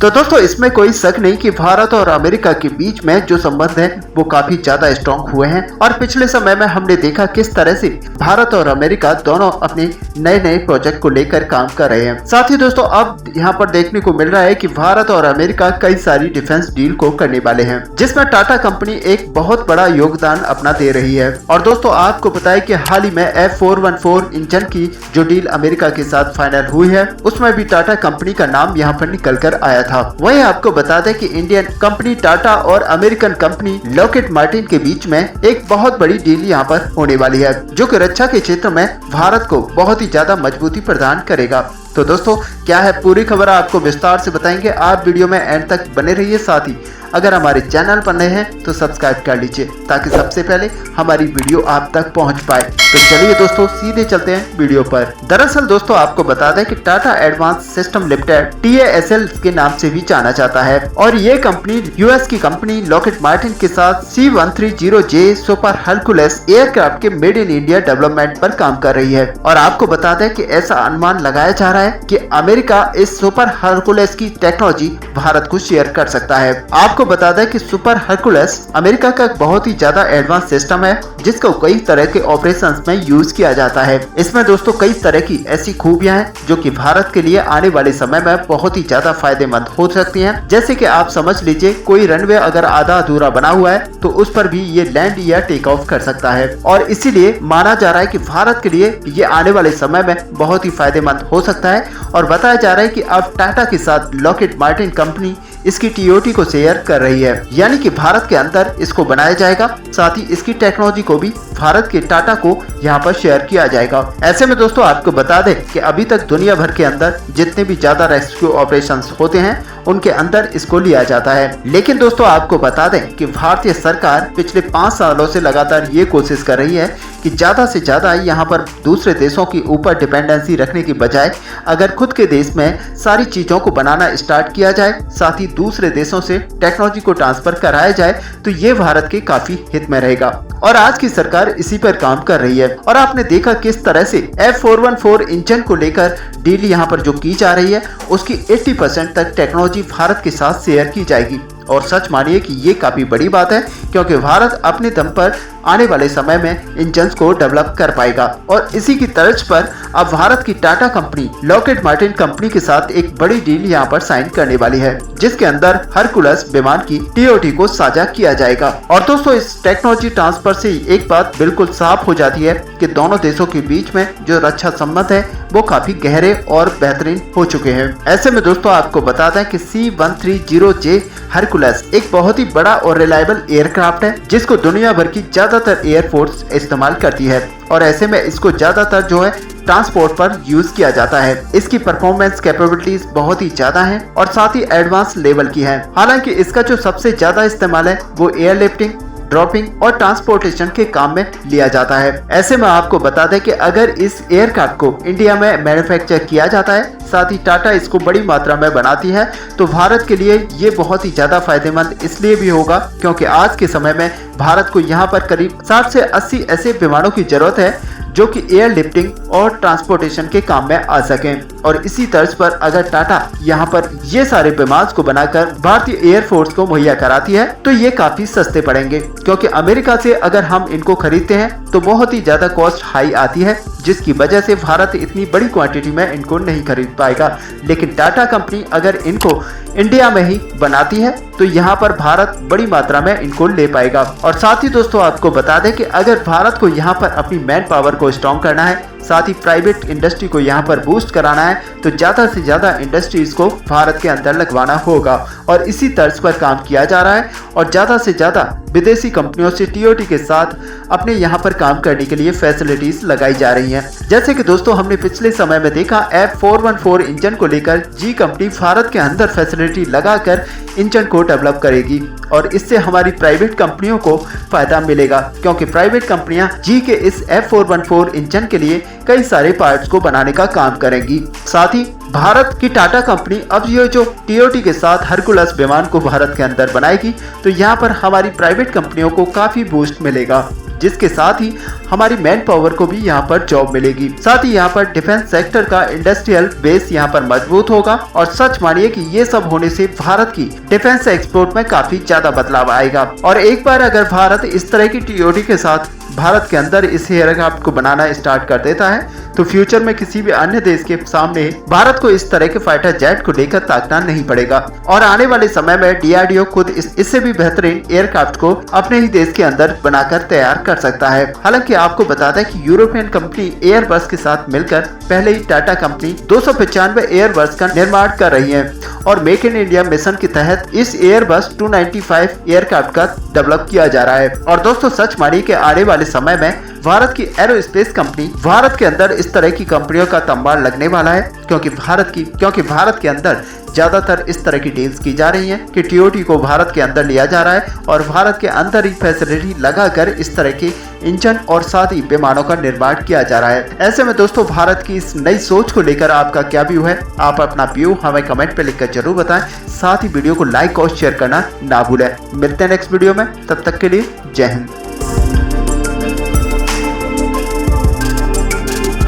तो दोस्तों इसमें कोई शक नहीं कि भारत और अमेरिका के बीच में जो संबंध है वो काफी ज्यादा स्ट्रॉन्ग हुए हैं और पिछले समय में हमने देखा किस तरह से भारत और अमेरिका दोनों अपने नए नए प्रोजेक्ट को लेकर काम कर रहे हैं। साथ ही दोस्तों अब यहाँ पर देखने को मिल रहा है कि भारत और अमेरिका कई सारी डिफेंस डील को करने वाले हैं, जिसमें टाटा कंपनी एक बहुत बड़ा योगदान अपना दे रही है। और दोस्तों आपको पता है कि हाल ही में F414 इंजन की जो डील अमेरिका के साथ फाइनल हुई है उसमें भी टाटा कंपनी का नाम यहाँ पर निकल कर आया था। वहीं आपको बता दें कि इंडियन कंपनी टाटा और अमेरिकन कंपनी लॉकहीड मार्टिन के बीच में एक बहुत बड़ी डील यहाँ पर होने वाली है, जो कि रक्षा के क्षेत्र में भारत को बहुत ही ज्यादा मजबूती प्रदान करेगा। तो दोस्तों क्या है पूरी खबर आपको विस्तार से बताएंगे, आप वीडियो में एंड तक बने रहिए। साथ ही अगर हमारे चैनल पर नए हैं तो सब्सक्राइब कर लीजिए ताकि सबसे पहले हमारी वीडियो आप तक पहुंच पाए। तो चलिए दोस्तों सीधे चलते हैं वीडियो पर। दरअसल दोस्तों आपको बता दें कि Tata advance system limited TASL के नाम से भी जाना जाता है और ये कंपनी US की कंपनी लॉकहीड मार्टिन के साथ C-130J सुपर हरकुलस एयरक्राफ्ट के मेड इन इंडिया डेवलपमेंट पर काम कर रही है। और आपको बता दें कि ऐसा अनुमान लगाया जा रहा है कि अमेरिका इस सुपर हरकुलस की टेक्नोलॉजी भारत को शेयर कर सकता है। आपको बता दें कि सुपर हरकुलस अमेरिका का बहुत ही ज्यादा एडवांस सिस्टम है जिसको कई तरह के ऑपरेशंस में यूज किया जाता है। इसमें दोस्तों कई तरह की ऐसी खूबियां हैं जो कि भारत के लिए आने वाले समय में बहुत ही ज्यादा फायदेमंद हो सकती हैं। जैसे कि आप समझ लीजिए कोई रनवे अगर आधा अधूरा बना हुआ है तो उस पर भी ये लैंड या टेक ऑफ कर सकता है और इसीलिए माना जा रहा है कि भारत के लिए ये आने वाले समय में बहुत ही फायदेमंद हो सकता है। और बताया जा रहा है कि अब टाटा के साथ लॉकहीड मार्टिन कंपनी इसकी TOT को शेयर कर रही है, यानी कि भारत के अंदर इसको बनाया जाएगा। साथ ही इसकी टेक्नोलॉजी को भी भारत के टाटा को यहाँ पर शेयर किया जाएगा। ऐसे में दोस्तों आपको बता दें कि अभी तक दुनिया भर के अंदर जितने भी ज्यादा रेस्क्यू ऑपरेशंस होते हैं उनके अंदर इसको लिया जाता है। लेकिन दोस्तों आपको बता दें कि भारतीय सरकार पिछले 5 सालों से लगातार ये कोशिश कर रही है कि ज्यादा से ज्यादा यहाँ पर दूसरे देशों के ऊपर डिपेंडेंसी रखने की बजाय अगर खुद के देश में सारी चीजों को बनाना स्टार्ट किया जाए, साथ ही दूसरे देशों से टेक्नोलॉजी को ट्रांसफर कराया जाए तो ये भारत के काफी हित में रहेगा। और आज की सरकार इसी पर काम कर रही है। और आपने देखा किस तरह से F414 इंजन को लेकर डील यहाँ पर जो की जा रही है उसकी 80% तक टेक्नोलॉजी भारत के साथ शेयर की जाएगी। और सच मानिए कि ये काफी बड़ी बात है क्योंकि भारत अपने दम पर आने वाले समय में इंजन्स को डेवलप कर पाएगा। और इसी की तर्ज पर अब भारत की Tata company Lockheed Martin company के साथ एक बड़ी डील यहाँ पर साइन करने वाली है, जिसके अंदर हरकुलस विमान की TOT को साझा किया जाएगा। और दोस्तों इस टेक्नोलॉजी ट्रांसफर से एक बात बिल्कुल साफ हो जाती है कि दोनों देशों के बीच में जो रक्षा संबंध है वो काफी गहरे और बेहतरीन हो चुके हैं। ऐसे में दोस्तों आपको बता दें कि C-130J हरकुलस एक बहुत ही बड़ा और रिलायबल एयरक्राफ्ट है जिसको दुनिया भर की ज्यादातर एयरफोर्स इस्तेमाल करती है और ऐसे में इसको ज्यादातर जो है ट्रांसपोर्ट पर यूज किया जाता है। इसकी परफॉर्मेंस कैपेबिलिटीज बहुत ही ज्यादा हैं और साथ ही एडवांस लेवल की है। हालांकि इसका जो सबसे ज्यादा इस्तेमाल है वो एयरलिफ्टिंग, ड्रॉपिंग और ट्रांसपोर्टेशन के काम में लिया जाता है। ऐसे में आपको बता दें कि अगर इस एयरक्राफ्ट को इंडिया में मैन्युफैक्चर किया जाता है, साथ ही टाटा इसको बड़ी मात्रा में बनाती है, तो भारत के लिए ये बहुत ही ज्यादा फायदेमंद इसलिए भी होगा क्योंकि आज के समय में भारत को यहाँ पर करीब 60 से 80 ऐसे विमानों की जरूरत है जो कि एयर लिफ्टिंग और ट्रांसपोर्टेशन के काम में आ सकें। और इसी तर्ज पर अगर टाटा यहाँ पर ये सारे विमान को बनाकर भारतीय एयरफोर्स को मुहैया कराती है तो ये काफी सस्ते पड़ेंगे, क्योंकि अमेरिका से अगर हम इनको खरीदते हैं तो बहुत ही ज्यादा कॉस्ट हाई आती है, जिसकी वजह से भारत इतनी बड़ी क्वांटिटी में इनको नहीं खरीद पाएगा। लेकिन टाटा कंपनी अगर इनको इंडिया में ही बनाती है तो यहाँ पर भारत बड़ी मात्रा में इनको ले पाएगा। और साथ ही दोस्तों आपको बता दें कि अगर भारत को यहाँ पर अपनी मैन पावर को स्ट्रॉन्ग करना है, साथ ही प्राइवेट इंडस्ट्री को यहाँ पर बूस्ट कराना है, तो ज्यादा से ज्यादा इंडस्ट्रीज को भारत के अंदर लगवाना होगा। और इसी तर्ज पर काम किया जा रहा है और ज्यादा से ज्यादा विदेशी कंपनियों से TOT के साथ अपने यहाँ पर काम करने के लिए फैसिलिटीज लगाई जा रही हैं। जैसे कि दोस्तों हमने पिछले समय में देखा F414 इंजन को लेकर जी कंपनी भारत के अंदर फैसिलिटी लगाकर इंजन को डेवलप करेगी और इससे हमारी प्राइवेट कंपनियों को फायदा मिलेगा, क्योंकि प्राइवेट कंपनियां जी के इस F414 इंजन के लिए कई सारे पार्ट्स को बनाने का काम करेंगी। साथ ही भारत की टाटा कंपनी अब ये जो TOT के साथ हरकुलस विमान को भारत के अंदर बनाएगी तो यहाँ पर हमारी प्राइवेट कंपनियों को काफी बूस्ट मिलेगा। जिसके साथ ही हमारी मैन पावर को भी यहाँ पर जॉब मिलेगी। साथ ही यहाँ पर डिफेंस सेक्टर का इंडस्ट्रियल बेस यहाँ पर मजबूत होगा और सच मानिए कि ये सब होने से भारत की डिफेंस एक्सपोर्ट में काफी ज्यादा बदलाव आएगा। और एक बार अगर भारत इस तरह की टीओडी के साथ भारत के अंदर इस एयरक्राफ्ट को बनाना स्टार्ट कर देता है तो फ्यूचर में किसी भी अन्य देश के सामने भारत को इस तरह के फाइटर जेट को लेकर ताकना नहीं पड़ेगा और आने वाले समय में डीआरडीओ खुद इससे भी बेहतरीन एयरक्राफ्ट को अपने ही देश के अंदर बनाकर तैयार कर सकता है। हालांकि आपको बता दें कि यूरोपियन कंपनी एयरबस के साथ मिलकर पहले ही टाटा कंपनी 295 एयरबस का निर्माण कर रही है और मेक इन इंडिया मिशन के तहत इस एयरबस 295 एयरक्राफ्ट का डेवलप किया जा रहा है। और दोस्तों सच मानिए कि आने वाले समय में भारत की एरोस्पेस कंपनी भारत के अंदर इस तरह की कंपनियों का तंबाड़ लगने वाला है क्योंकि भारत के अंदर ज्यादातर इस तरह की डील्स की जा रही हैं कि टीओडी को भारत के अंदर लिया जा रहा है और भारत के अंदर ही फैसिलिटी लगाकर इस तरह के इंजन और साथ ही विमानों का निर्माण किया जा रहा है। ऐसे में दोस्तों भारत की इस नई सोच को लेकर आपका क्या व्यू है, आप अपना व्यू हमें कमेंट पे लिखकर जरूर बताएं। साथ ही वीडियो को लाइक और शेयर करना ना भूलें। मिलते हैं नेक्स्ट वीडियो में, तब तक के लिए जय हिंद।